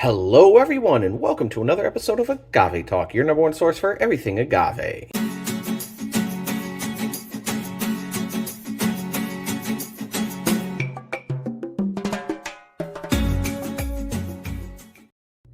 Hello, everyone, and welcome to another episode of Agave Talk, your number one source for everything agave.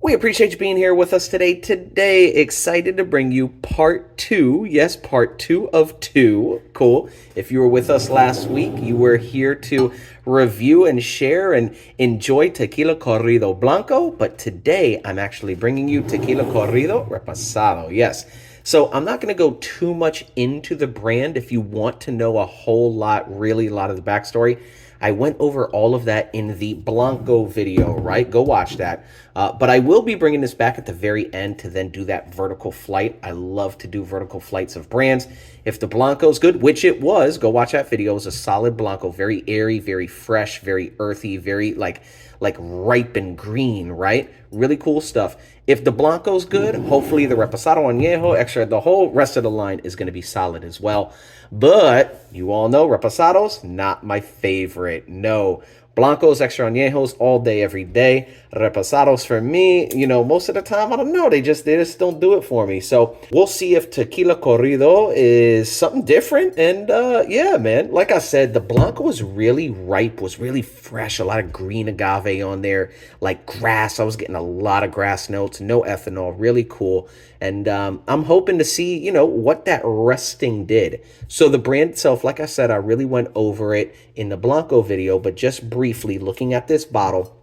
We appreciate you being here with us today. Excited to bring you part two. Yes, part two of two. Cool. If you were with us last week, you were here to review and share and enjoy Tequila Corrido Blanco. But today, I'm actually bringing you Tequila Corrido Reposado. Yes. So I'm not going to go too much into the brand. If you want to know a whole lot, really a lot of the backstory, I went over all of that in the Blanco video, right? Go watch that. But I will be bringing this back at the very end to then do that vertical flight. I love to do vertical flights of brands. If the Blanco's good, which it was, go watch that video. It was a solid Blanco, very airy, very fresh, very earthy, very like ripe and green, right? Really cool stuff. If the Blanco's good, hopefully the Reposado Añejo, extra, the whole rest of the line is going to be solid as well. But you all know Reposados, not my favorite. No. Blancos, extra añejos, all day, every day. Reposados for me, most of the time, I don't know. They just don't do it for me. So we'll see if Tequila Corrido is something different. And yeah, man, like I said, the Blanco was really ripe, was really fresh. A lot of green agave on there, like grass. I was getting a lot of grass notes, no ethanol, really cool. And I'm hoping to see, what that resting did. So the brand itself, like I said, I really went over it in the Blanco video, but just briefly looking at this bottle,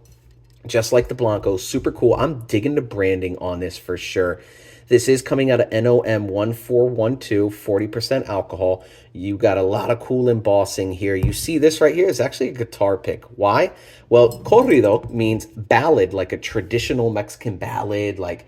just like the Blanco, super cool. I'm digging the branding on this for sure. This is coming out of NOM 1412, 40% alcohol. You got a lot of cool embossing here. You see this right here is actually a guitar pick. Why? Well, corrido means ballad, like a traditional Mexican ballad, like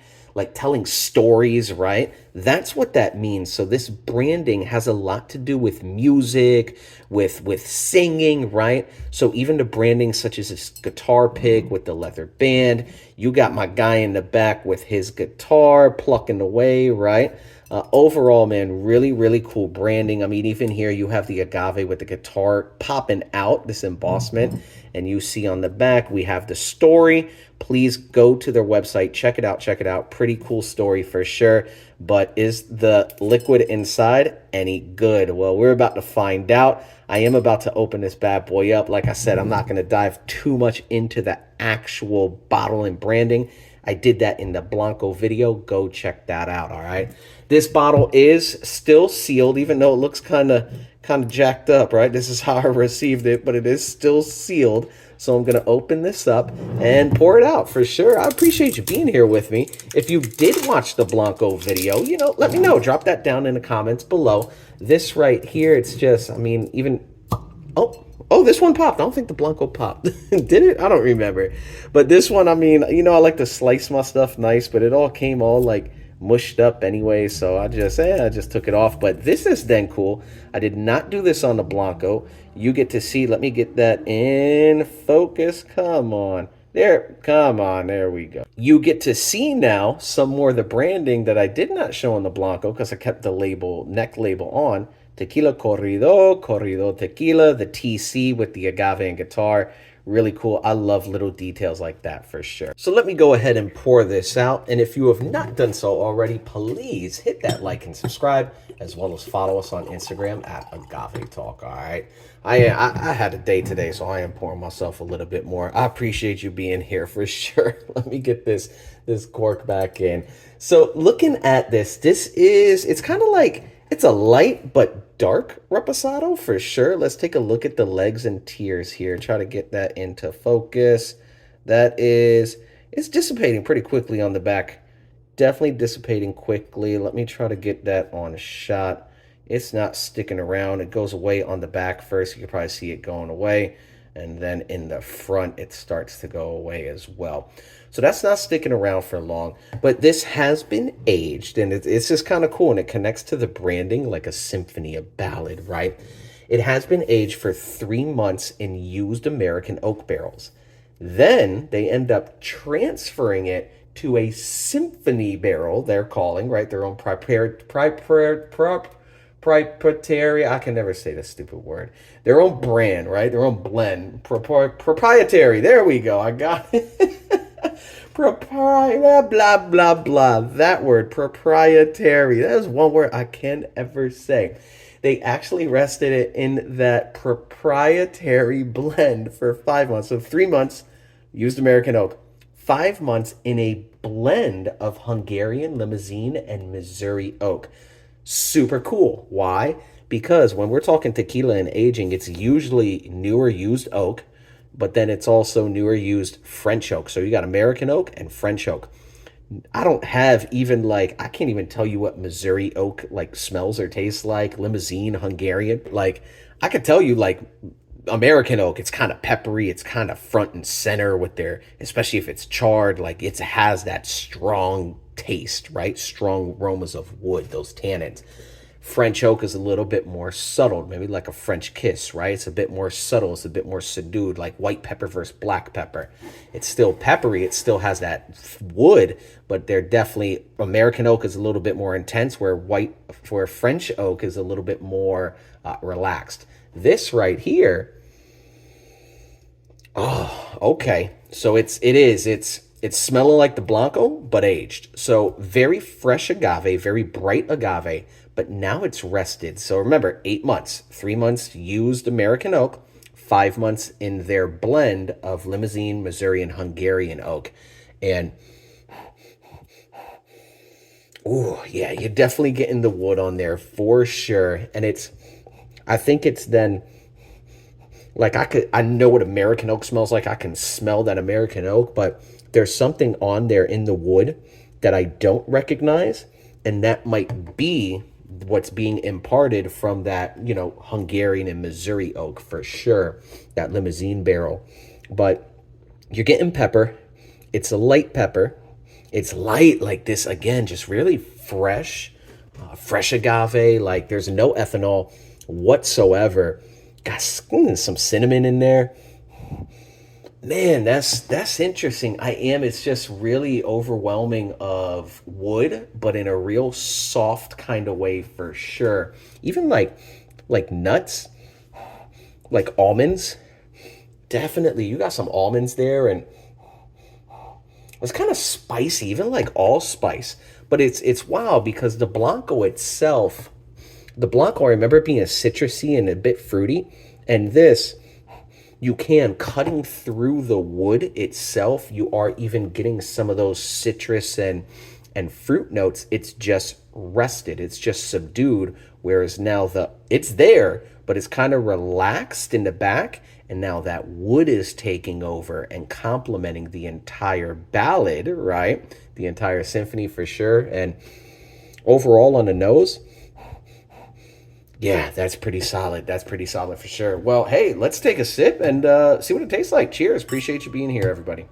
telling stories, right? That's what that means. So this branding has a lot to do with music, with singing, right? So even the branding such as this guitar pick with the leather band, you got my guy in the back with his guitar plucking away, right? Overall, man, really, really cool branding. I mean, even here you have the agave with the guitar popping out, this embossment. And you see on the back, we have the story. Please go to their website. Check it out. Check it out. Pretty cool story for sure. But is the liquid inside any good? Well, we're about to find out. I am about to open this bad boy up. Like I said, I'm not going to dive too much into the actual bottle and branding. I did that in the Blanco video. Go check that out, all right? This bottle is still sealed, even though it looks kind of jacked up, right? This is how I received it, but it is still sealed. So I'm going to open this up and pour it out for sure. I appreciate you being here with me. If you did watch the Blanco video, let me know. Drop that down in the comments below. This right here, it's just, I mean, even, oh, this one popped. I don't think the Blanco popped. Did it? I don't remember. But this one, I mean, I like to slice my stuff nice, but it all came all like mushed up anyway. So I just took it off. But this is then cool. I did not do this on the Blanco. You get to see. Let me get that in focus. Come on. There. Come on. There we go. You get to see now some more of the branding that I did not show on the Blanco because I kept the neck label on. Tequila Corrido Tequila, the TC with the agave and guitar. Really cool. I love little details like that for sure. So let me go ahead and pour this out. And if you have not done so already, please hit that like and subscribe, as well as follow us on Instagram at Agave Talk, all right? I had a day today, so I am pouring myself a little bit more. I appreciate you being here for sure. Let me get this cork back in. So looking at this, it's kind of like, it's a light but dark Reposado for sure. Let's take a look at the legs and tiers here. Try to get that into focus. It's dissipating pretty quickly on the back. Definitely dissipating quickly. Let me try to get that on a shot. It's not sticking around. It goes away on the back first. You can probably see it going away. And then in the front, it starts to go away as well. So that's not sticking around for long. But this has been aged, and it's just kind of cool. And it connects to the branding like a symphony, a ballad, right? It has been aged for 3 months in used American oak barrels. Then they end up transferring it to a symphony barrel, they're calling, right? Their own proprietary, I can never say this stupid word. Their own brand, right? Their own blend. Proprietary. There we go. I got it. blah, blah, blah. That word, proprietary. That is one word I can't ever say. They actually rested it in that proprietary blend for 5 months. So 3 months used American oak. 5 months in a blend of Hungarian Limousin and Missouri oak. Super cool. Why? Because when we're talking tequila and aging, it's usually newer used oak, but then it's also newer used French oak. So you got American oak and French oak. I don't have even like I can't even tell you what Missouri oak like smells or tastes like. Limousin, Hungarian. Like I could tell you like American oak, it's kind of peppery, it's kind of front and center with their, especially if it's charred, like it has that strong taste, right? Strong aromas of wood, those tannins. French oak is a little bit more subtle, maybe like a French kiss, right? It's a bit more subtle, it's a bit more subdued, like white pepper versus black pepper. It's still peppery, it still has that wood, but they're definitely, American oak is a little bit more intense, where French oak is a little bit more relaxed. This right here, oh, okay. So it's smelling like the Blanco, but aged. So very fresh agave, very bright agave, but now it's rested. So remember, 8 months, 3 months used American oak, 5 months in their blend of Limousin, Missouri, and Hungarian oak. And oh yeah, you're definitely getting the wood on there for sure. And I think it's then like I know what American oak smells like. I can smell that American oak, but there's something on there in the wood that I don't recognize, and that might be what's being imparted from that, Hungarian and Missouri oak for sure, that Limousin barrel. But you're getting pepper. It's a light pepper. It's light like this again, just really fresh agave. Like there's no ethanol whatsoever. Got some cinnamon in there. Man, that's interesting. It's just really overwhelming of wood, but in a real soft kind of way for sure. Even like nuts, like almonds. Definitely, you got some almonds there, and it's kind of spicy, even like allspice. But it's wild because the Blanco, I remember it being a citrusy and a bit fruity. And this, you can, cutting through the wood itself, you are even getting some of those citrus and fruit notes. It's just rested. It's just subdued. Whereas now it's there, but it's kind of relaxed in the back. And now that wood is taking over and complementing the entire ballad, right? The entire symphony for sure. And overall on the nose, yeah, that's pretty solid. That's pretty solid for sure. Well, hey, let's take a sip and see what it tastes like. Cheers. Appreciate you being here, everybody.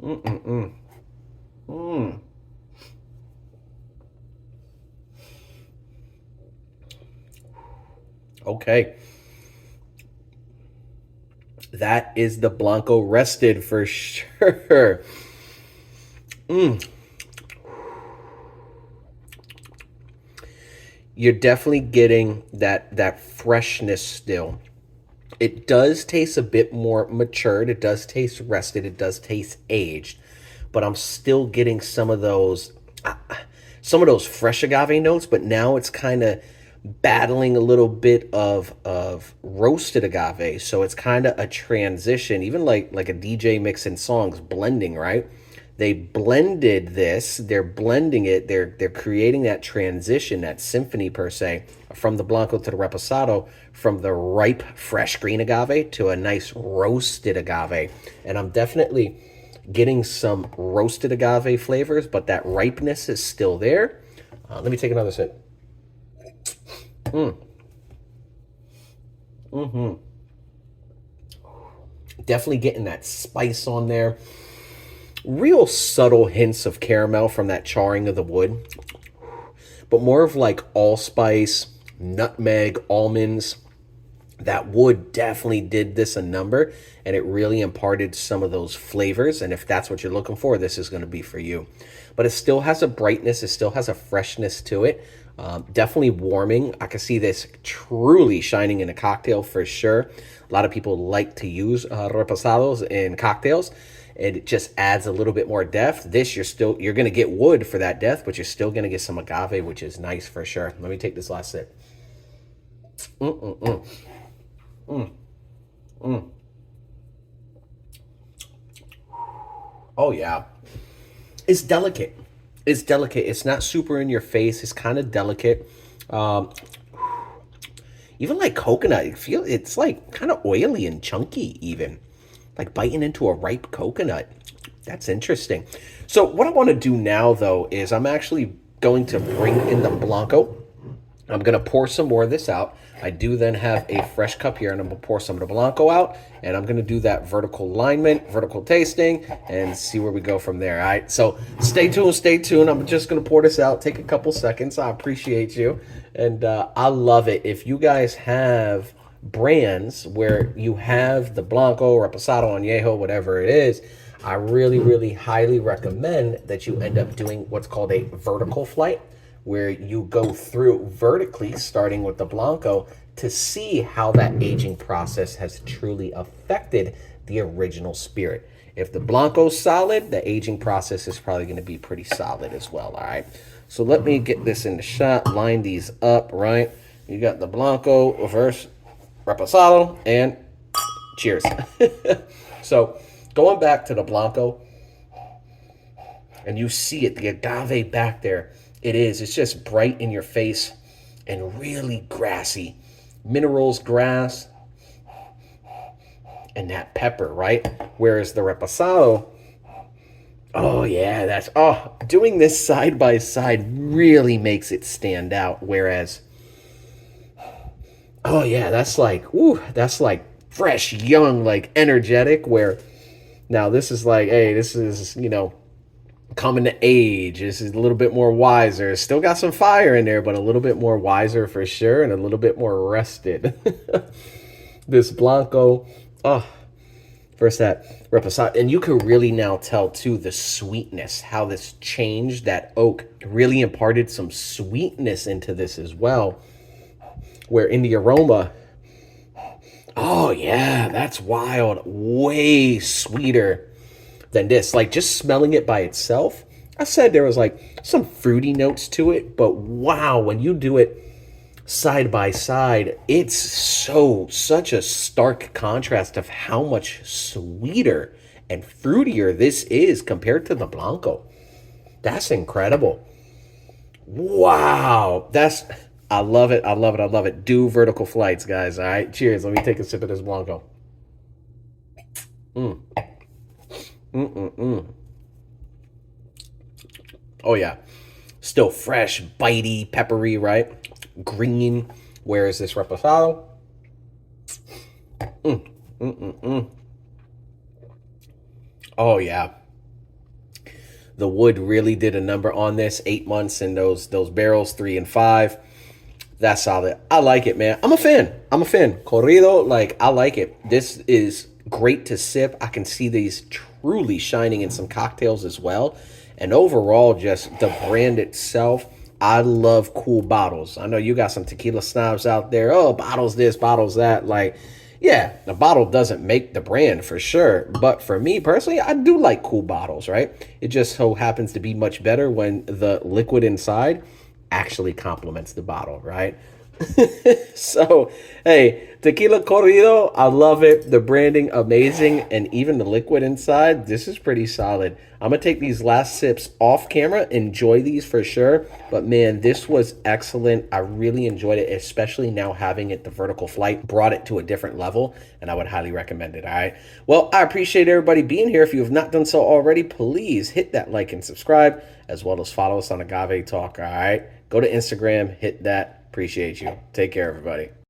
Mm-mm-mm. Mm. Okay. That is the Blanco rested for sure. Mm. You're definitely getting that freshness still. It does taste a bit more matured. It does taste rested. It does taste aged, but I'm still getting some of those fresh agave notes. But now it's kind of battling a little bit of roasted agave. So it's kind of a transition, even like a DJ mixing songs, blending, right? They blended this, they're blending it, they're creating that transition, that symphony per se, from the Blanco to the Reposado, from the ripe, fresh green agave to a nice roasted agave. And I'm definitely getting some roasted agave flavors, but that ripeness is still there. Let me take another sip. Mm. Mm-hmm. Definitely getting that spice on there. Real subtle hints of caramel from that charring of the wood, but more of like allspice, nutmeg, almonds, That wood definitely did this a number, and it really imparted some of those flavors. And if that's what you're looking for, this is going to be for you. But it still has a brightness, it still has a freshness to it. Definitely warming. I can see this truly shining in a cocktail for sure. A lot of people like to use reposados in cocktails, and it just adds a little bit more depth. This, you're going to get wood for that depth, but you're still going to get some agave, which is nice for sure. Let me take this last sip. Mm-mm-mm. Mm, mm. Oh yeah, it's delicate. It's delicate. It's not super in your face. It's kind of delicate. Um, Even like coconut, it's like kind of oily and chunky. Even like biting into a ripe coconut. That's interesting. So what I want to do now though is I'm actually going to bring in the blanco. I'm going to pour some more of this out. I do then have a fresh cup here, and I'm going to pour some of the blanco out, and I'm going to do that vertical alignment, vertical tasting, and see where we go from there. All right, so stay tuned, stay tuned. I'm just going to pour this out, take a couple seconds. I appreciate you, and I love it. If you guys have brands where you have the blanco, reposado, añejo, whatever it is, I really, really highly recommend that you end up doing what's called a vertical flight, where you go through vertically, starting with the blanco, to see how that aging process has truly affected the original spirit. If the blanco's solid, the aging process is probably going to be pretty solid as well. All right, so let me get this in the shot, line these up. Right, you got the blanco versus reposado, and cheers. So going back to the blanco, and you see it, the agave back there. It's just bright in your face and really grassy. Minerals, grass, and that pepper, right? Whereas the reposado, oh yeah, doing this side by side really makes it stand out. Whereas, oh yeah, that's like fresh, young, like energetic. Where now this is like, hey, this is, coming to age. This is a little bit more wiser. Still got some fire in there, but a little bit more wiser for sure, and a little bit more rested. This blanco, oh, first that reposado, and you can really now tell too the sweetness, how this changed. That oak really imparted some sweetness into this as well, where in the aroma, oh yeah, that's wild, way sweeter than this. Like just smelling it by itself, I said there was like some fruity notes to it, but wow, when you do it side by side, it's such a stark contrast of how much sweeter and fruitier this is compared to the blanco. That's incredible. Wow, I love it. I love it. I love it. Do vertical flights, guys. All right, cheers. Let me take a sip of this blanco. Mm. Mm-mm-mm. Oh yeah, still fresh, bitey, peppery, right? Green. Where is this reposado? Oh yeah, the wood really did a number on this. 8 months in those barrels, 3 and 5. That's solid. I like it, man. I'm a fan. Corrido, like, I like it. This is great to sip. I can see these truly shining in some cocktails as well. And overall, just the brand itself, I love cool bottles. I know you got some tequila snobs out there. Oh, bottles this, bottles that. Like, yeah, the bottle doesn't make the brand for sure. But for me personally, I do like cool bottles, right? It just so happens to be much better when the liquid inside actually complements the bottle, right? So, hey, Tequila Corrido, I love it. The branding, amazing. And even the liquid inside, this is pretty solid. I'm going to take these last sips off camera. Enjoy these for sure. But man, this was excellent. I really enjoyed it, especially now having it the vertical flight. Brought it to a different level, and I would highly recommend it, all right? Well, I appreciate everybody being here. If you have not done so already, please hit that like and subscribe, as well as follow us on Agave Talk, all right? Go to Instagram, hit that. Appreciate you. Take care, everybody.